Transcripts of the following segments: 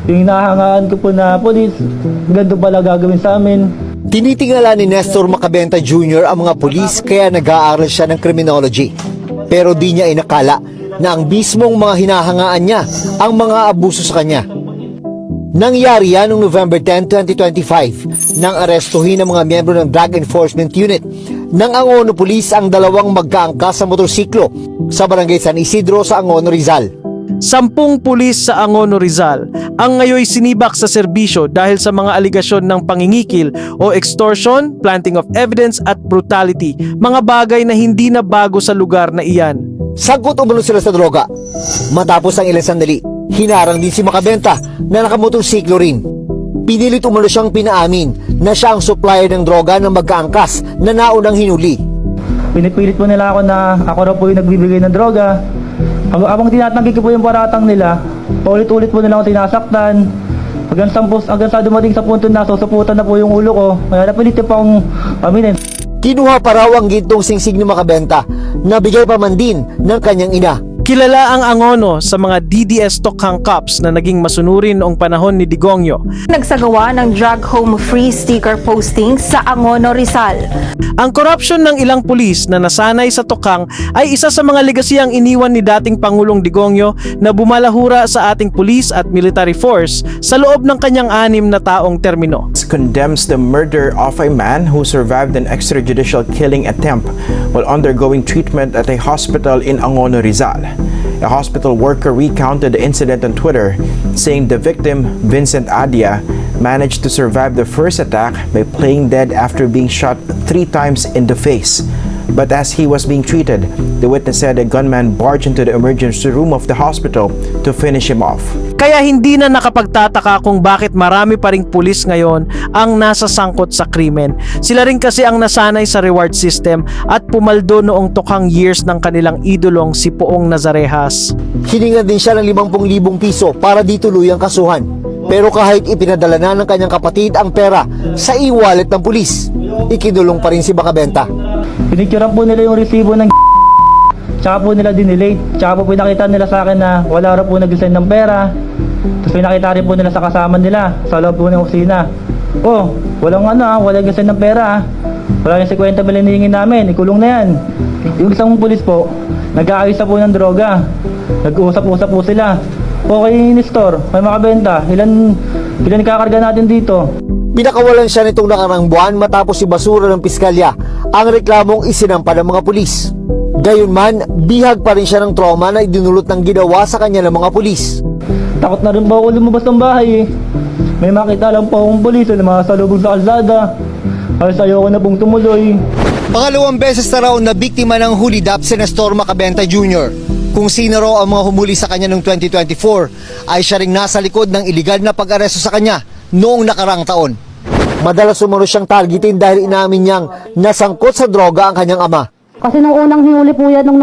Yung hinahangaan ko po na polis, ganito pala gagawin sa amin. Tinitingala ni Nestor Macabenta Jr. ang mga pulis kaya nag-aaral siya ng criminology. Pero di niya inakala na ang mismong mga hinahangaan niya ang mga abuso sa kanya. Nangyari yan noong November 10, 2025 nang arestuhin ang mga miyembro ng Drug Enforcement Unit ng Angono Police ang dalawang magkaangkas sa motorsiklo sa barangay San Isidro sa Angono, Rizal. 10 pulis sa Angono, Rizal ang ngayoy sinibak sa serbisyo dahil sa mga aligasyon ng pangingikil o extortion, planting of evidence at brutality, mga bagay na hindi na bago sa lugar na iyan. Sangkot umano sila sa droga. Matapos ang ilang sandali, hinarang din si Macabenta na nakamotorsiklo rin. Pinilit umano siyang pinaamin na siya ang supplier ng droga ng magkaangkas na naunang hinuli. Pinipilit po nila ako na ako raw po yung nagbibigay ng droga. Habang tinatanggi ko po yung paratang nila, paulit-ulit po nila ako tinasaktan. Hanggang sa dumating sa punto na susuputan na po yung ulo ko, kaya napilit pa akong aminin. Kinuha pa raw ang gintong singsig ni Macabenta na bigay pa man din ng kanyang ina. Kilala ang Angono sa mga DDS Tokhang Cops na naging masunurin noong panahon ni Digongyo. Nagsagawa ng drug home free sticker posting sa Angono, Rizal. Ang korupsyon ng ilang pulis na nasanay sa Tokhang ay isa sa mga legasiyang iniwan ni dating Pangulong Digongyo na bumalahura sa ating pulis at military force sa loob ng kanyang 6 na taong termino. Condemns the murder of a man who survived an extrajudicial killing attempt while undergoing treatment at a hospital in Angono, Rizal. A hospital worker recounted the incident on Twitter, saying the victim, Vincent Adia, managed to survive the first attack by playing dead after being shot 3 times in the face. But as he was being treated, the witness said a gunman barged into the emergency room of the hospital to finish him off. Kaya hindi na nakapagtataka kung bakit marami pa ring pulis ngayon ang nasa sangkot sa krimen. Sila rin kasi ang nasanay sa reward system at pumaldo noong Tokhang years ng kanilang idolong si Poong Nazarehas. Hiningan din siya ng 50,000 piso para di tuluyang kasuhan. Pero kahit ipinadala na ng kanyang kapatid ang pera sa e-wallet ng pulis, ikinulong pa rin si Macabenta. Pinicturean po nila yung resibo ng tsaka po nila dinelete. Tsaka po pinakita nila sa akin na wala raw po nag-send ng pera. Tapos pinakita rin po nila sa kasama nila sa loob po ng opisina. Oh, walang nag-send ng pera. Wala yung 50 mil hinihingin namin, ikulong na yan. Yung isang pulis po, nag-aayos na po ng droga. Nag-uusap-usap po sila. Okay, Nestor, may Macabenta, ilan kakarga natin dito? Pinakawalan siya nitong nakarang buwan matapos ibasura ng piskalya ang reklamong isinampa ng mga pulis. Gayunman, bihag pa rin siya ng trauma na idinulot ng ginawa sa kanya ng mga pulis. Takot na rin ba ako lumabas ng bahay eh. May makita lang po akong pulis na masalubog sa kalsada. Halos ayoko na pong tumuloy. Pangalawang beses na raw na biktima ng hulidap si Nestor Macabenta Jr. Kung sino raw ang mga humuli sa kanya noong 2024 ay siya ring nasa likod ng iligal na pag-aresto sa kanya noong nakarang taon. Madalas sumuro siyang targetin dahil inamin niyang nasangkot sa droga ang kanyang ama. Kasi nung unang hinuli po yan, nung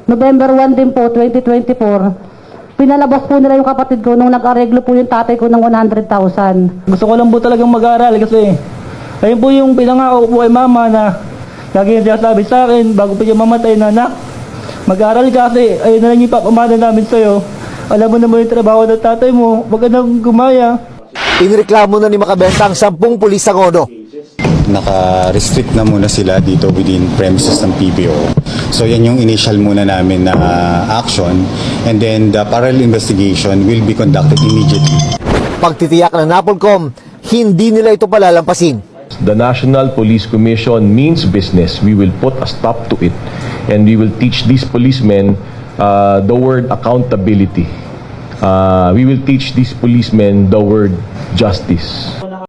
November 1 din po, 2024, pinalabas po nila yung kapatid ko nung nag-areglo po yung tatay ko ng 100,000. Gusto ko lang po talagang mag-aaral kasi ayun po yung pinangako po kay mama na lagi niya sabi sa akin bago po siya mamatay na, "Anak, mag-aaral ka kasi ayun na lang yung papamana namin sa'yo. Alam mo naman yung trabaho ng tatay mo, wag ka nang gumaya." Inireklamo na ni Macabenta ang 10 pulis sa Angono. Naka-restrict na muna sila dito within premises ng PBO. So yan yung initial muna namin na action, and then the parallel investigation will be conducted immediately. Pagtitiyak ng NAPOLCOM, hindi nila ito palalampasin. The National Police Commission means business. We will put a stop to it, and we will teach these policemen the word accountability. We will teach these policemen the word justice.